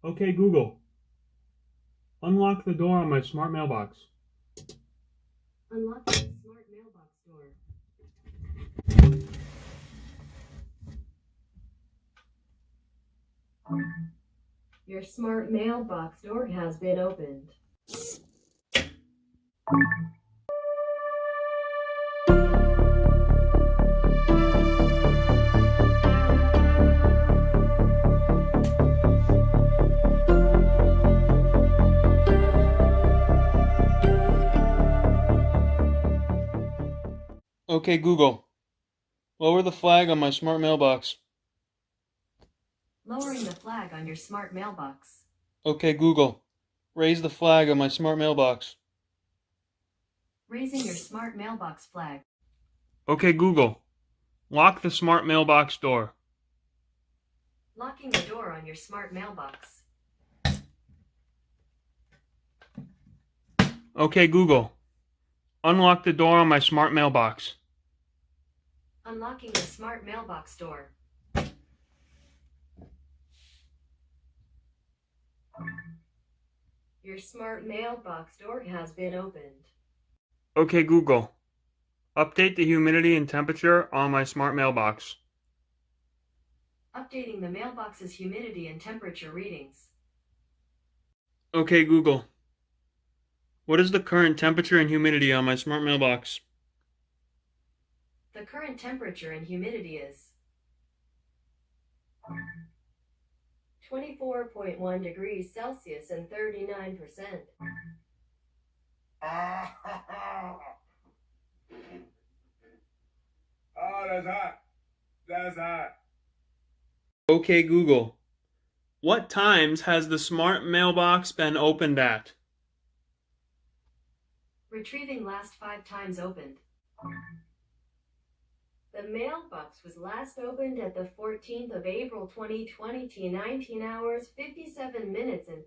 Okay, Google. Unlock the door on my smart mailbox. Unlock the smart mailbox door. Your smart mailbox door has been opened. Okay, Google. Lower the flag on my smart mailbox. Lowering the flag on your smart mailbox. Okay, Google. Raise the flag on my smart mailbox. Raising your smart mailbox flag. Okay, Google. Lock the smart mailbox door. Locking the door on your smart mailbox. Okay, Google. Unlock the door on my smart mailbox. Unlocking the smart mailbox door. Your smart mailbox door has been opened. Okay, Google. Update the humidity and temperature on my smart mailbox. Updating the mailbox's humidity and temperature readings. Okay, Google. What is the current temperature and humidity on my smart mailbox? The current temperature and humidity is 24.1 degrees Celsius and 39%. Oh, that's hot. That's hot. Okay, Google. What times has the smart mailbox been opened at? Retrieving last 5 times opened. The mailbox was last opened at the 14th of April 2020 to 19 hours, 57 minutes and...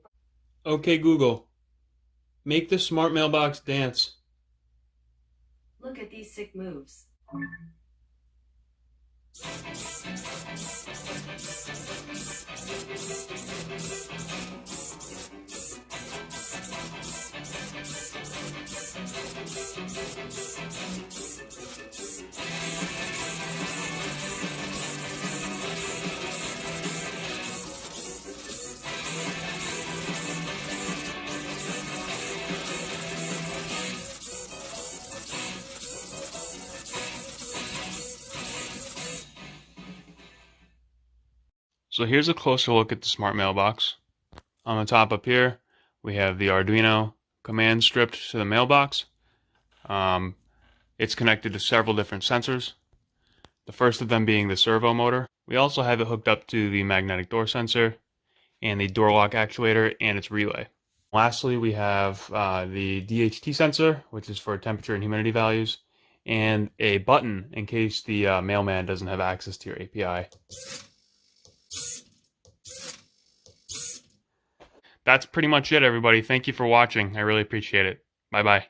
Okay, Google. Make the smart mailbox dance. Look at these sick moves. So here's a closer look at the smart mailbox. On the top up here, we have the Arduino command stripped to the mailbox. It's connected to several different sensors, the first of them being the servo motor. We also have it hooked up to the magnetic door sensor and the door lock actuator and its relay. Lastly, we have the DHT sensor, which is for temperature and humidity values, and a button in case the mailman doesn't have access to your API. That's pretty much it, everybody. Thank you for watching. I really appreciate it. Bye-bye.